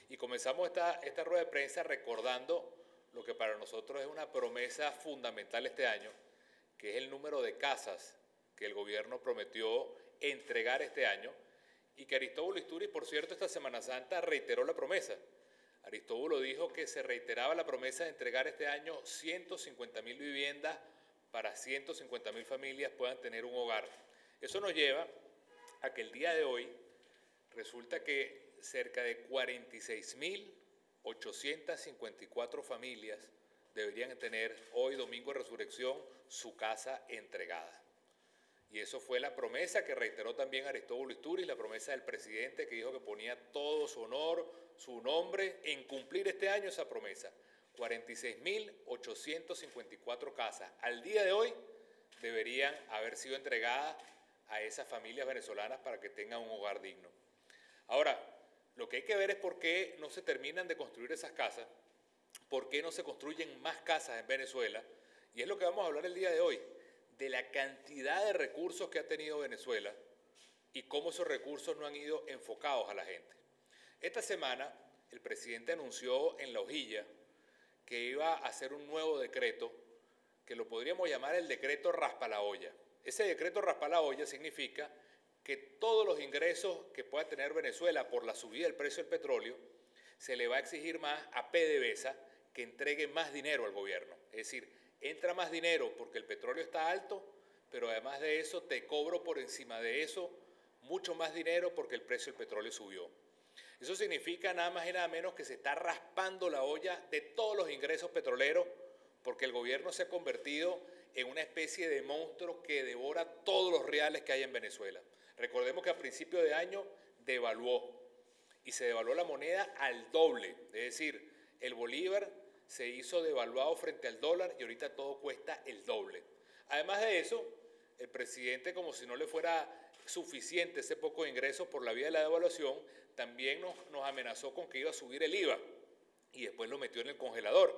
Y comenzamos esta rueda de prensa recordando lo que para nosotros es una promesa fundamental este año, que es el número de casas que el gobierno prometió entregar este año y que Aristóbulo Isturiz, por cierto, esta Semana Santa reiteró la promesa. Aristóbulo dijo que se reiteraba la promesa de entregar este año 150.000 viviendas para 150.000 familias puedan tener un hogar. Eso nos lleva a que el día de hoy resulta que cerca de 46.854 familias deberían tener hoy, domingo de resurrección, su casa entregada. Y eso fue la promesa que reiteró también Aristóbulo Isturiz, la promesa del presidente que dijo que ponía todo su honor, su nombre en cumplir este año esa promesa. 46.854 casas al día de hoy deberían haber sido entregadas a esas familias venezolanas para que tengan un hogar digno. Ahora, lo que hay que ver es por qué no se terminan de construir esas casas, por qué no se construyen más casas en Venezuela, y es lo que vamos a hablar el día de hoy, de la cantidad de recursos que ha tenido Venezuela y cómo esos recursos no han ido enfocados a la gente. Esta semana el presidente anunció en La Hojilla que iba a hacer un nuevo decreto que lo podríamos llamar el decreto raspa la olla. Ese decreto raspa la olla significa que todos los ingresos que pueda tener Venezuela por la subida del precio del petróleo se le va a exigir más a PDVSA que entregue más dinero al gobierno. Es decir, entra más dinero porque el petróleo está alto, pero además de eso te cobro por encima de eso mucho más dinero porque el precio del petróleo subió. Eso significa nada más y nada menos que se está raspando la olla de todos los ingresos petroleros porque el gobierno se ha convertido en una especie de monstruo que devora todos los reales que hay en Venezuela. Recordemos que a principio de año devaluó y se devaluó la moneda al doble, es decir, el bolívar se hizo devaluado frente al dólar y ahorita todo cuesta el doble. Además de eso, el presidente, como si no le fuera suficiente ese poco de ingresos por la vía de la devaluación, también nos amenazó con que iba a subir el IVA y después lo metió en el congelador.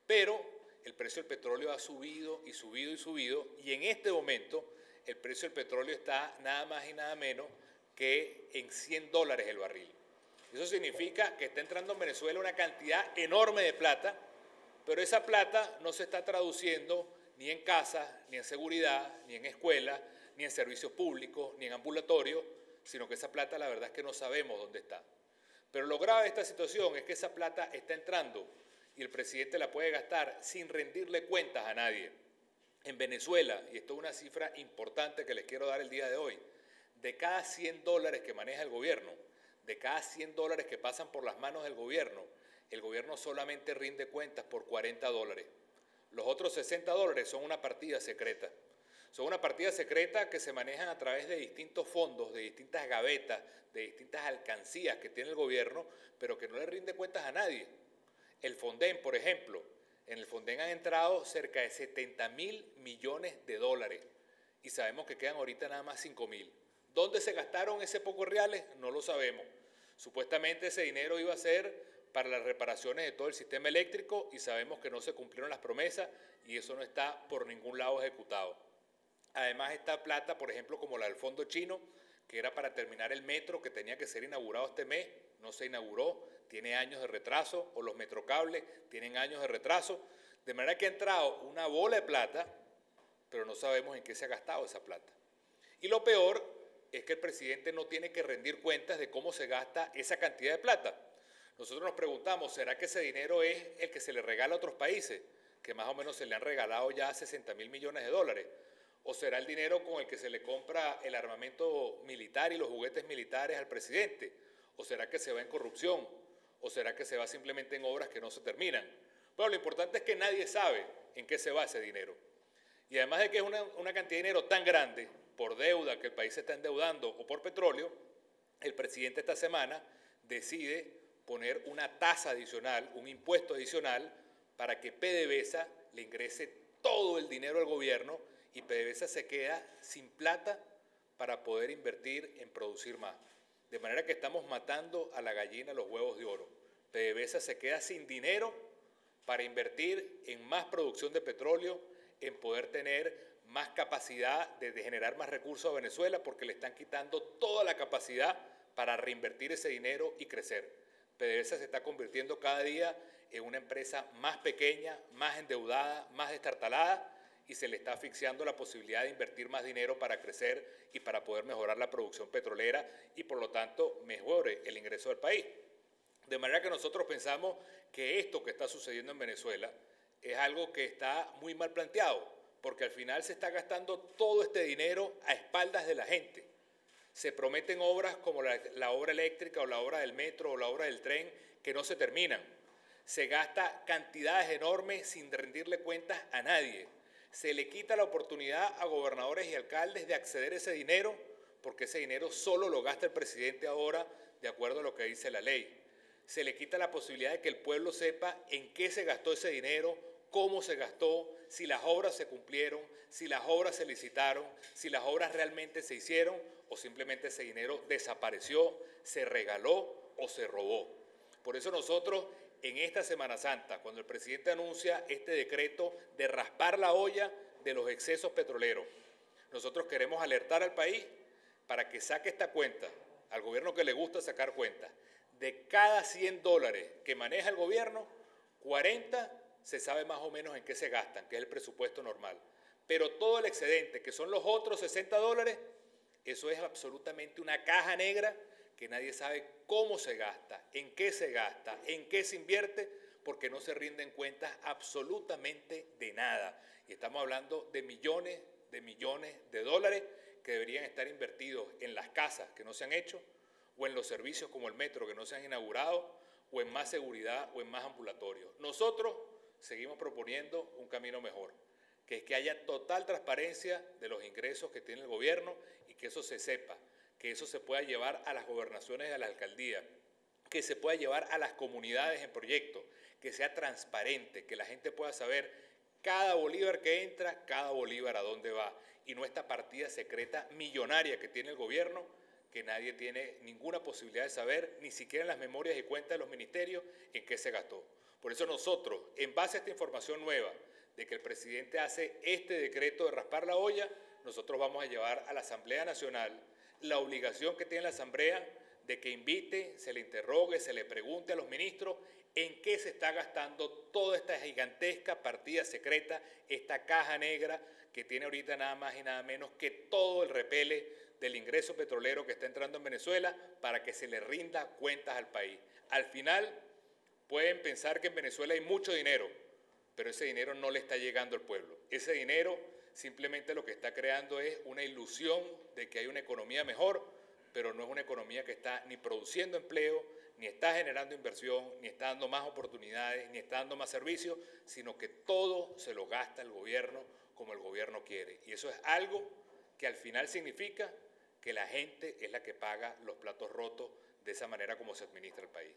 Pero el precio del petróleo ha subido y subido y subido y en este momento el precio del petróleo está nada más y nada menos que en $100 el barril. Eso significa que está entrando en Venezuela una cantidad enorme de plata, pero esa plata no se está traduciendo ni en casas, ni en seguridad, ni en escuelas, ni en servicios públicos, ni en ambulatorios, sino que esa plata la verdad es que no sabemos dónde está. Pero lo grave de esta situación es que esa plata está entrando y el presidente la puede gastar sin rendirle cuentas a nadie. En Venezuela, y esto es una cifra importante que les quiero dar el día de hoy, de cada $100 que maneja el gobierno, de cada $100 que pasan por las manos del gobierno, el gobierno solamente rinde cuentas por $40. Los otros $60 son una partida secreta. Son una partida secreta que se manejan a través de distintos fondos, de distintas gavetas, de distintas alcancías que tiene el gobierno, pero que no le rinde cuentas a nadie. El Fonden, por ejemplo, en el Fonden han entrado cerca de $70.000 millones y sabemos que quedan ahorita nada más 5.000. ¿Dónde se gastaron ese pocos reales? No lo sabemos. Supuestamente ese dinero iba a ser para las reparaciones de todo el sistema eléctrico y sabemos que no se cumplieron las promesas y eso no está por ningún lado ejecutado. Además está plata, por ejemplo, como la del Fondo Chino, que era para terminar el metro que tenía que ser inaugurado este mes, no se inauguró, tiene años de retraso, o los metrocables tienen años de retraso, de manera que ha entrado una bola de plata, pero no sabemos en qué se ha gastado esa plata. Y lo peor es que el presidente no tiene que rendir cuentas de cómo se gasta esa cantidad de plata. Nosotros nos preguntamos, ¿será que ese dinero es el que se le regala a otros países? Que más o menos se le han regalado ya $60.000 millones. ¿O será el dinero con el que se le compra el armamento militar y los juguetes militares al presidente? ¿O será que se va en corrupción? ¿O será que se va simplemente en obras que no se terminan? Bueno, lo importante es que nadie sabe en qué se va ese dinero. Y además de que es una cantidad de dinero tan grande, por deuda que el país se está endeudando o por petróleo, el presidente esta semana decide poner una tasa adicional, un impuesto adicional, para que PDVSA le ingrese todo el dinero al gobierno y PDVSA se queda sin plata para poder invertir en producir más. De manera que estamos matando a la gallina los huevos de oro. PDVSA se queda sin dinero para invertir en más producción de petróleo, en poder tener más capacidad de generar más recursos a Venezuela porque le están quitando toda la capacidad para reinvertir ese dinero y crecer. PDVSA se está convirtiendo cada día en una empresa más pequeña, más endeudada, más destartalada, y se le está asfixiando la posibilidad de invertir más dinero para crecer y para poder mejorar la producción petrolera y por lo tanto mejore el ingreso del país. De manera que nosotros pensamos que esto que está sucediendo en Venezuela es algo que está muy mal planteado, porque al final se está gastando todo este dinero a espaldas de la gente. Se prometen obras como la obra eléctrica o la obra del metro o la obra del tren que no se terminan. Se gasta cantidades enormes sin rendirle cuentas a nadie. Se le quita la oportunidad a gobernadores y alcaldes de acceder a ese dinero, porque ese dinero solo lo gasta el presidente ahora de acuerdo a lo que dice la ley. Se le quita la posibilidad de que el pueblo sepa en qué se gastó ese dinero, cómo se gastó, si las obras se cumplieron, si las obras se licitaron, si las obras realmente se hicieron o simplemente ese dinero desapareció, se regaló o se robó. Por eso nosotros en esta Semana Santa, cuando el presidente anuncia este decreto de raspar la olla de los excesos petroleros, nosotros queremos alertar al país para que saque esta cuenta, al gobierno que le gusta sacar cuentas. De cada $100 que maneja el gobierno, 40 se sabe más o menos en qué se gastan, que es el presupuesto normal. Pero todo el excedente, que son los otros $60, eso es absolutamente una caja negra que nadie sabe cómo se gasta, en qué se invierte, porque no se rinden cuentas absolutamente de nada. Y estamos hablando de millones de dólares que deberían estar invertidos en las casas que no se han hecho, o en los servicios como el metro que no se han inaugurado, o en más seguridad o en más ambulatorios. Nosotros seguimos proponiendo un camino mejor, que es que haya total transparencia de los ingresos que tiene el gobierno y que eso se sepa, que eso se pueda llevar a las gobernaciones y a las alcaldías, que se pueda llevar a las comunidades en proyectos, que sea transparente, que la gente pueda saber cada bolívar que entra, cada bolívar a dónde va, y no esta partida secreta millonaria que tiene el gobierno, que nadie tiene ninguna posibilidad de saber, ni siquiera en las memorias y cuentas de los ministerios, en qué se gastó. Por eso nosotros, en base a esta información nueva, de que el presidente hace este decreto de raspar la olla, nosotros vamos a llevar a la Asamblea Nacional la obligación que tiene la Asamblea de que invite, se le interrogue, se le pregunte a los ministros en qué se está gastando toda esta gigantesca partida secreta, esta caja negra que tiene ahorita nada más y nada menos que todo el repele del ingreso petrolero que está entrando en Venezuela para que se le rinda cuentas al país. Al final pueden pensar que en Venezuela hay mucho dinero, pero ese dinero no le está llegando al pueblo. Ese dinero simplemente lo que está creando es una ilusión de que hay una economía mejor, pero no es una economía que está ni produciendo empleo, ni está generando inversión, ni está dando más oportunidades, ni está dando más servicios, sino que todo se lo gasta el gobierno como el gobierno quiere. Y eso es algo que al final significa que la gente es la que paga los platos rotos de esa manera como se administra el país.